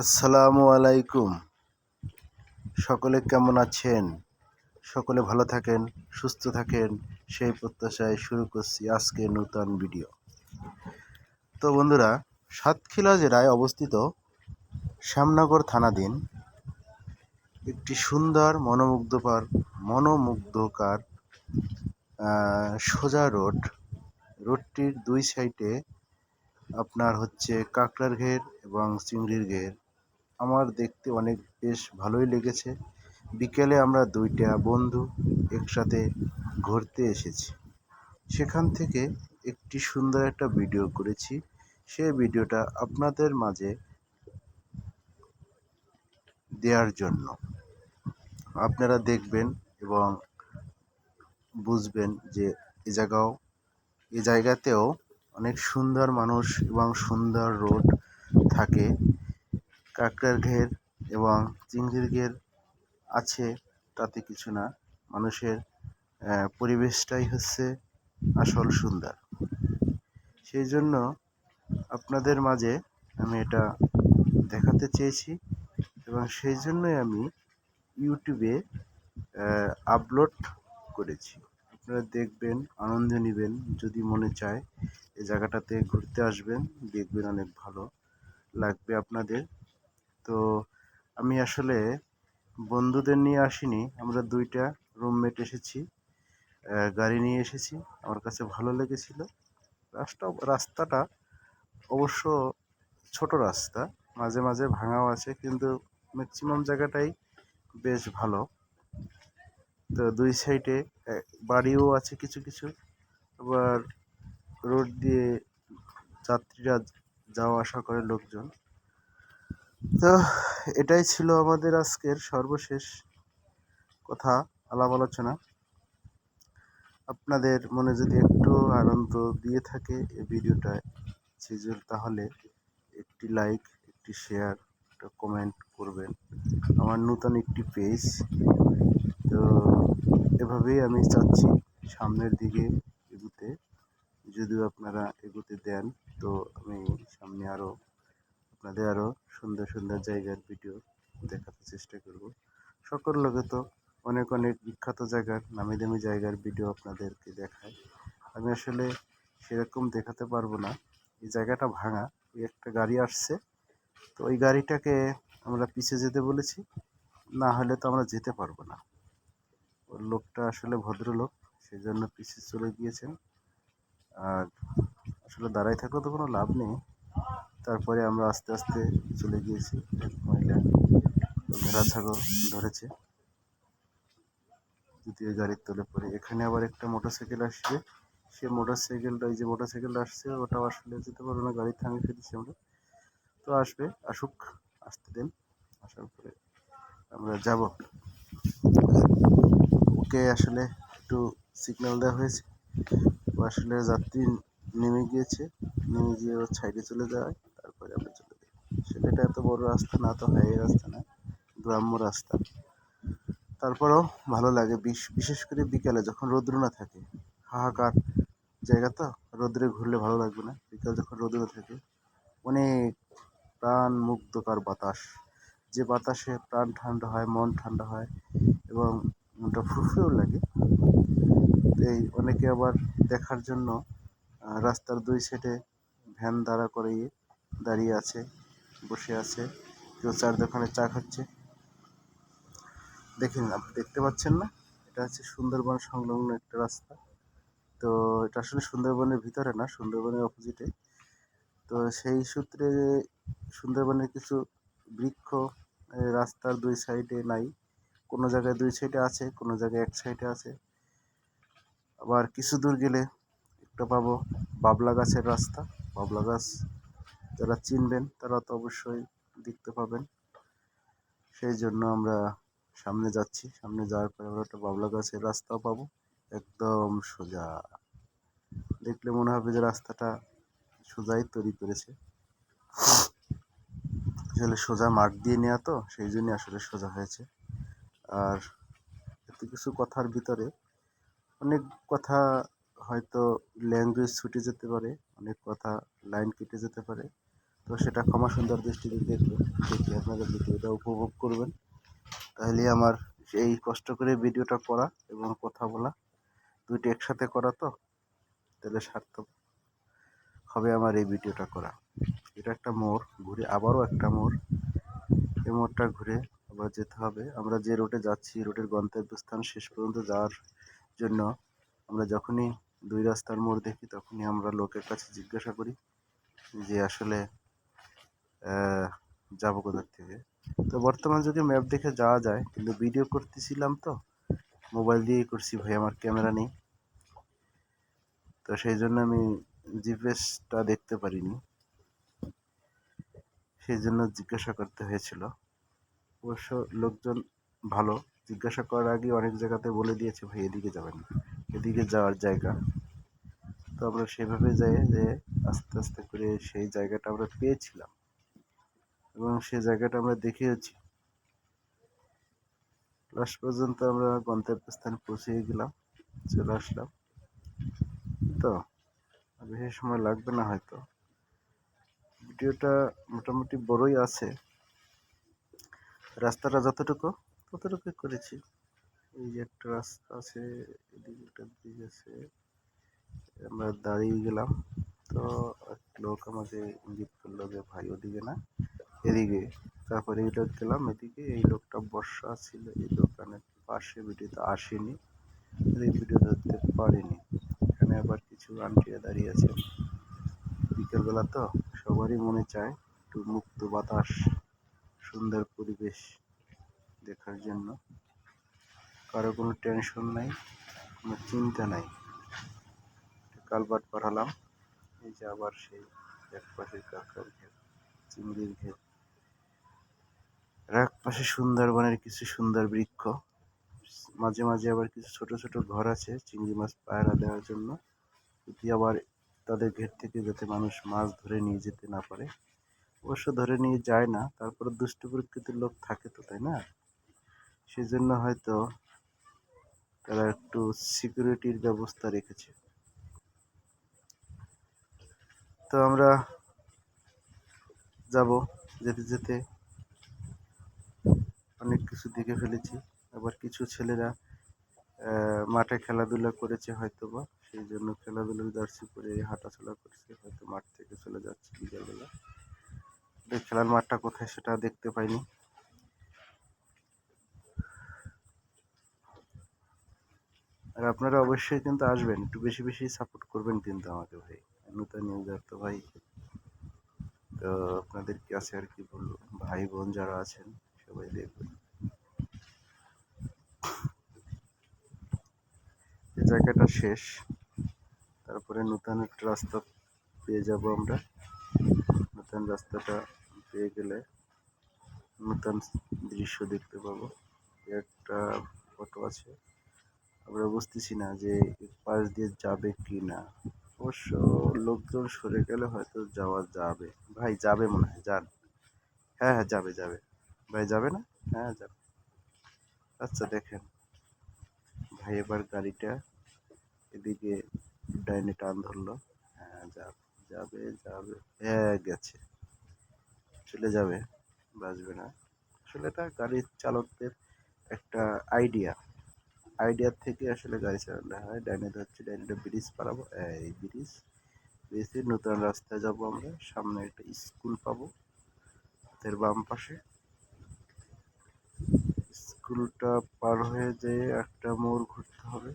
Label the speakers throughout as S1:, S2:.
S1: আসসালামু আলাইকুম। সকলে কেমন আছেন? সকলে ভালো থাকেন, সুস্থ থাকেন, সেই প্রত্যাশায় শুরু করছি আজকে নূতন ভিডিও। তো বন্ধুরা, সাতক্ষীরা জেলায় অবস্থিত শ্যামনগর থানাধীন একটি সুন্দর মনোমুগ্ধকার সোজা রোডটির দুই সাইডে আপনার হচ্ছে কাঁকড়ার ঘের এবং চিংড়ির ঘের। আমার দেখতে অনেক বেশ ভালোই লেগেছে। বিকেলে আমরা দুইটা বন্ধু একসাথে ঘুরতে এসেছি। সেখান থেকে একটি সুন্দর একটা ভিডিও করেছি। সেই ভিডিওটা আপনাদের মাঝে দেওয়ার জন্য আপনারা দেখবেন এবং বুঝবেন যে এই জায়গাতেও অনেক সুন্দর মানুষ এবং সুন্দর রোড থাকে। কাঁকড়ার ঘের এবং চিংড়ির ঘের আছে, তাতে কিছু না। মানুষের পরিবেশটাই হচ্ছে আসল সুন্দর। সেই জন্য আপনাদের মাঝে আমি এটা দেখাতে চেয়েছি এবং সেই জন্যই আমি ইউটিউবে আপলোড করেছি। আপনারা দেখবেন, আনন্দ নেবেন। যদি মনে চায় এই জায়গাটাতে ঘুরতে আসবেন, দেখবেন অনেক ভালো লাগবে আপনাদের। তো আমি আসলে বন্ধুদের নিয়ে আসিনি, আমরা দুইটা রুমমেট এসেছি। গাড়ি নিয়ে এসেছি, আমার কাছে ভালো লেগেছিল। রাস্তাটা অবশ্য ছোট রাস্তা, মাঝে মাঝে ভাঙাও আছে, কিন্তু ম্যাক্সিমাম জায়গাটাই বেশ ভালো। তো দুই সাইডে বাড়িও আছে কিছু কিছু, আবার রোড দিয়ে যাত্রীরা যাওয়া আসা করে লোকজন। তো এটাই ছিল আমাদের আজকের সর্বশেষ কথা, আলাপ আলোচনা। আপনাদের মনে যদি একটু আনন্দ দিয়ে থাকে এই ভিডিওটায়, তাহলে একটি লাইক, একটি শেয়ার, একটা কমেন্ট করবেন। আমার নূতন একটি পেজ, তো এভাবেই আমি চাচ্ছি সামনের দিকে এগুতে। যদিও আপনারা এগুতে দেন, তো আমি সামনে আপনাদের আরও সুন্দর সুন্দর জায়গার ভিডিও দেখাতে চেষ্টা করব। সকল লোকে তো অনেক অনেক বিখ্যাত জায়গার, নামি দামি জায়গার ভিডিও আপনাদেরকে দেখায়। আমি আসলে সেরকম দেখাতে পারবো না। এই জায়গাটা ভাঙা, ওই একটা গাড়ি আসছে, তো ওই গাড়িটাকে আমরা পিছিয়ে যেতে বলেছি, না হলে তো আমরা যেতে পারবো না। ওর লোকটা আসলে ভদ্রলোক, সেই জন্য পিছিয়ে চলে গিয়েছেন। আর আসলে দাঁড়ায় থাকলেও তো কোনো লাভ নেই। তারপরে আমরা আস্তে আস্তে চলে গিয়েছি। এক মহিলা ভেড়া ছাগল ধরেছে, দ্বিতীয় গাড়ির তলে পড়ে। এখানে আবার একটা মোটরসাইকেল আসবে, সে মোটরসাইকেলটা, ওই যে মোটরসাইকেলটা আসছে, ওটাও আসলে যেতে পারবে না, গাড়ি থামিয়ে ফেলেছি আমরা। তো আসবে, আসুক, আসতে দেন। আসার পরে আমরা যাব। ওকে আসলে একটু সিগন্যাল দেওয়া হয়েছে, ও আসলে যাত্রী নেমে গিয়েছে, নেমে গিয়ে ওর সাইডে চলে যায়, তারপরে আমরা চলে যাই। সেটা এত বড় রাস্তা না, তো হাই রাস্তা না, গ্রাম্য রাস্তা। তারপরেও ভালো লাগে, বিশেষ করে বিকালে যখন রৌদ্র না থাকে। হাহাকার জায়গা তো, রৌদ্রে ঘুরলে ভালো লাগবে না। বিকাল যখন রৌদ্র থাকে, অনেক প্রাণ মুগ্ধকর বাতাস, যে বাতাসে প্রাণ ঠান্ডা হয়, মন ঠান্ডা হয় এবং মনটা ফুরফুরেও লাগে। এই অনেকে আবার দেখার জন্য রাস্তার দুই সাইডে ভ্যান দাঁড়িয়ে আছে, বসে আছে। কেউ চার দোকানে চা খাচ্ছে। দেখেন, আপনি দেখতে পাচ্ছেন না, এটা হচ্ছে সুন্দরবন সংলগ্ন একটা রাস্তা। তো এটা আসলে সুন্দরবনের ভিতরে না, সুন্দরবনের অপোজিটে। তো সেই সূত্রে সুন্দরবনের কিছু বৃক্ষ রাস্তার দুই সাইডে নাই, কোনো জায়গায় দুই সাইডে আছে, কোনো জায়গায় এক সাইডে আছে। আবার কিছু দূর গেলে একটা পাবো বাবলা গাছের রাস্তা। বাবলা গাছ যারা চিনবেন তারা তো অবশ্যই দেখতে পাবেন। সেই জন্য আমরা সামনে যাচ্ছি, সামনে যাওয়ার পরে আমরা একটা বাবলা গাছের রাস্তাও পাবো, একদম সোজা। দেখলে মনে হবে যে রাস্তাটা সোজাই তৈরি করেছে। আসলে সোজা মাঠ দিয়ে নেওয়া, তো সেই জন্যই আসলে সোজা হয়েছে। আর এত কিছু কথার ভিতরে অনেক কথা হয়তো ল্যাঙ্গুয়েজ ছুটে যেতে পারে, অনেক কথা লাইন কেটে যেতে পারে। তো সেটা ক্ষমা সুন্দর দৃষ্টিতে দেখবেন, দেখে আপনাদের ভিডিওটা উপভোগ করবেন। তাহলে আমার এই কষ্ট করে ভিডিওটা করা এবং কথা বলা দুইটি একসাথে করা, তো তাহলে সার্থক হবে আমার এই ভিডিওটা করা। এটা একটা মোড়, ঘুরে আবারও একটা মোড়, এই মোড়টা ঘুরে আবার যেতে হবে। আমরা যে রোডে যাচ্ছি, রোডের গন্তব্যস্থান শেষ পর্যন্ত যাওয়ার জন্য আমরা যখনই দুই রাস্তার মোড় দেখি, তখনই আমরা লোকের কাছে জিজ্ঞাসা করি যে আসলে যাবো কোথার থেকে। তো বর্তমান যুগে ম্যাপ দেখে যাওয়া যায়, কিন্তু ভিডিও করতেছিলাম তো মোবাইল দিয়েই করছি ভাই, আমার ক্যামেরা নেই, তো সেই জন্য আমি জিপিএসটা দেখতে পারিনি, সেই জন্য জিজ্ঞাসা করতে হয়েছিল। অবশ্য লোকজন ভালো, জিজ্ঞাসা করার আগে অনেক জায়গাতে বলে দিয়েছে ভাই এদিকে যাবেন না, এদিকে যাওয়ার জায়গা। তো আমরা সেভাবে যাই যে আস্তে আস্তে করে সেই জায়গাটা আমরা পেয়েছিলাম এবং সেই জায়গাটা আমরা দেখিয়েছি। লাস্ট পর্যন্ত আমরা গন্তব্যস্থানে পৌঁছে গেলাম, চলে আসলাম। তো বেশি সময় লাগবে না হয়তো, ভিডিওটা মোটামুটি বড়ই আছে, রাস্তাটা যতটুকু ততটুকুই করেছি। এই যে একটা রাস্তা আছে, এদিকে একটা ব্রিজ আছে, আমরা দাঁড়িয়ে গেলাম। তো এক লোক আমাকে ইঙ্গিত করলো যে ভাই ওদিকে না, এদিকে। তারপরে এইটা গেলাম এদিকে, এই লোকটা বর্ষা ছিল এই দোকানের পাশে, ভিডিওতে আসেনি, এই ভিডিও ধরতে পারিনি। এখানে আবার কিছু আন্টিরা দাঁড়িয়ে আছে, বিকেলবেলা তো সবারই মনে চায় একটু মুক্ত বাতাস, সুন্দর পরিবেশ দেখার জন্য। কারো কোনো টেনশন নাই, কোনো চিন্তা নাই। কালভার্ট পাঠালাম, এই যে আবার সেই এক পাশে কাঁকড়ার ঘের, চিংড়ির ঘের, আর এক পাশে সুন্দরবনের কিছু সুন্দর বৃক্ষ, মাঝে মাঝে আবার কিছু ছোট ছোট ঘর আছে চিংড়ি মাছ পায়রা দেওয়ার জন্য, যদি আবার তাদের ঘের থেকে যাতে মানুষ মাছ ধরে নিয়ে যেতে না পারে। অবশ্য ধরে নিয়ে যায় না, তারপরে দুষ্ট প্রকৃতির লোক থাকে তো, তাই না? সেই জন্য হয়তো তারা একটু সিকিউরিটির ব্যবস্থা রেখেছে। তো আমরা যাব, যেতে যেতে অনেক কিছু দেখে ফেলেছি। আবার কিছু ছেলেরা মাঠে খেলাধুলা করেছে হয়তোবা, সেই জন্য খেলাধুলার জার্সি পরে হাঁটাচলা করছে, হয়তো মাঠ থেকে চলে যাচ্ছে বিকালবেলা। খেলার মাঠটা কোথায় সেটা দেখতে পাইনি। আর আপনারা অবশ্যই কিন্তু আসবেন, একটু বেশি বেশি সাপোর্ট করবেন কিন্তু আমাকে ভাই, নতুন ইউজার তো ভাই। তো আপনাদের কি আছে আর কি বলবো, ভাই বোন যারা আছেন সবাই দেখবেন। এই জায়গাটা শেষ, তারপরে নতুন একটা রাস্তা পেয়ে যাব আমরা। নতুন রাস্তাটা পেয়ে গেলে নতুন দৃশ্য দেখতে পাবো। একটা ফটো আছে, আমরা বুঝতেছি না যে পাশ দিয়ে যাবে কি না। অবশ্য লোকজন সরে গেলে হয়তো যাওয়া যাবে। ভাই যাবে মনে হয়, যান। হ্যাঁ হ্যাঁ, যাবে যাবে। ভাই যাবে না? হ্যাঁ যাবে। আচ্ছা দেখেন ভাই, এবার গাড়িটা এদিকে ডাইনে টান ধরলো। হ্যাঁ যাবে যাবে যাবে, হ্যাঁ গেছে, চলে যাবে, বাঁচবে না। আসলে এটা গাড়ির চালকদের একটা আইডিয়া, আইডিয়ার থেকে আসলে গাড়ি চালানো হয়। ডাইনে ধরছি, ডাইনে ব্রিজ পারাবো, এই ব্রিজ, ব্রিজে নতুন রাস্তায় যাবো আমরা। সামনে একটা স্কুল পাবো, এর বাম পাশে স্কুলটা পার হয়ে যেয়ে একটা মোড় ঘুরতে হবে।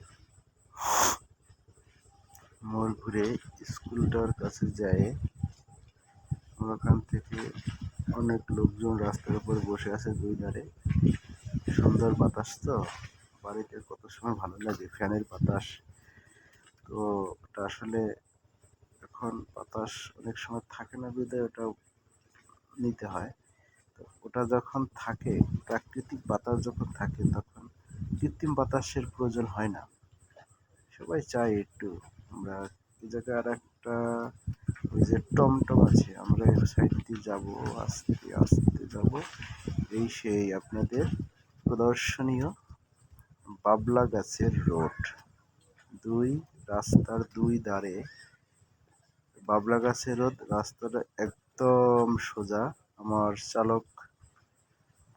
S1: মোড় ঘুরে স্কুলটার কাছে যায়, ওখান থেকে অনেক লোকজন রাস্তার উপর বসে আছে দুই ধারে, সুন্দর বাতাস তো, বাড়িতে কত সময় ভালো লাগে ফ্যানের বাতাস। তো ওটা আসলে এখন বাতাস অনেক সময় থাকে না, বিধায় ওটা নিতে হয়। তো ওটা যখন থাকে, প্রাকৃতিক বাতাস যখন থাকে, তখন কৃত্রিম বাতাসের প্রয়োজন হয় না। সবাই চায় একটু, আমরা এই জায়গায় আর একটা ওই যে টমটম আছে, আমরা এর সাইড দিয়ে যাবো, আস্তে আস্তে যাবো। এই সেই আপনাদের প্রদর্শনীয় বাবলা গাছের রোড, দুই রাস্তার দুই ধারে বাবলা গাছের রোড, রাস্তাটা একদম একদম সোজা। আমার চালক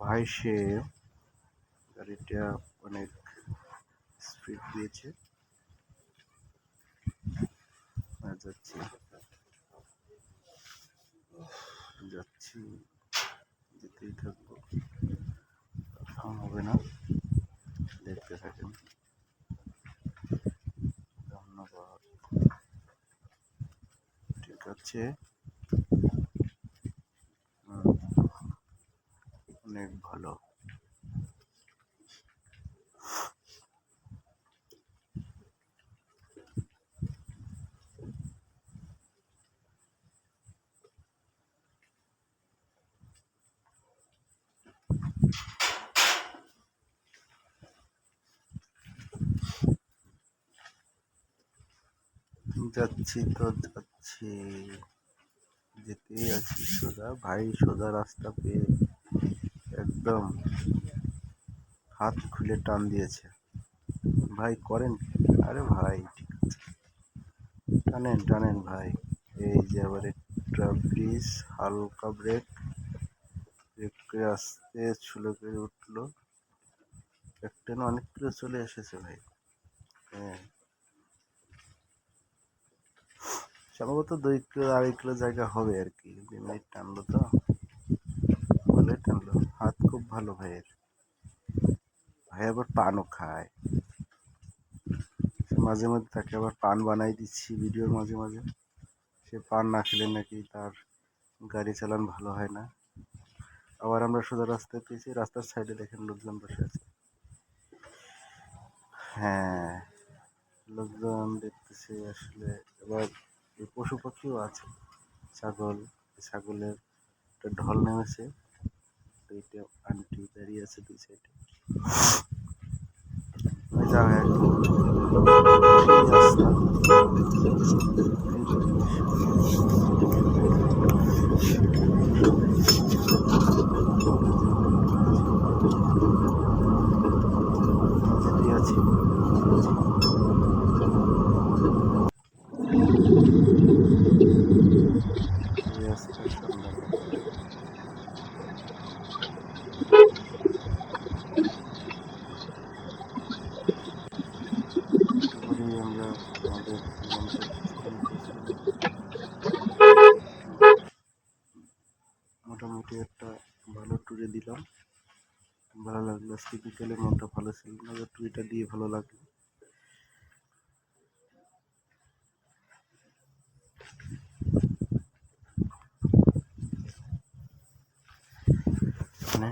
S1: ভাই সে গাড়িটা অনেক স্পিড দিয়েছে। যাচ্ছি যাচ্ছি যেতেই থাকবো, থাম হবে না, দেখতে থাকেন। ধন্যবাদ। ঠিক আছে, অনেক ভালো। যাচ্ছি তো যাচ্ছি, যেতেই আছি সোজা। ভাই সোজা রাস্তা পেয়ে একদম হাত খুলে টান দিয়েছে। ভাই করেন কি? আরে ভাই ঠিক আছে, টানেন টানেন ভাই। এই যে আবার একটা ব্রিজ, হালকা ব্রেক, ব্রেক করে আস্তে ছুলো করে উঠলো। একটা না অনেক কিলো চলে এসেছে ভাই। হ্যাঁ, সম্ভবত 2 কিলো 2.5 কিলো জায়গা হবে আর কি। 2 মিনিট টানলো তো, ভালোই টানলো। হাত খুব ভালো ভাইয়ের। ভাই আবার পানও খায়। মাঝে মধ্যে তাকে আবার পান বানাই দিচ্ছি ভিডিওর মাঝে মাঝে। সে পান না খেলে নাকি তার গাড়ি চালান ভালো হয় না। আবার আমরা সোজা রাস্তায় পেয়েছি, রাস্তার সাইডে দেখেন লোকজন বসে আছে। হ্যাঁ, লোকজন দেখতেছি আসলে। এবার পশু পাখিও আছে, ছাগল, ছাগলের একটা ঢল নেমেছে। দুইটা আন্টি দাঁড়িয়ে আছে দুই সাইডে। যা হয় একদম রাস্তা। যেতে আছি রাস্তার সন্ধানে। করেই আমরা আমাদের গন্তব্যস্থলে পৌঁছাবো। মোটামুটি একটা ভালো ট্যুরে দিলাম, ভালো লাগলো। আজকে বিকেলে মনটা ভালো ছিল না, ট্যুরটা দিয়ে ভালো লাগলো। মানে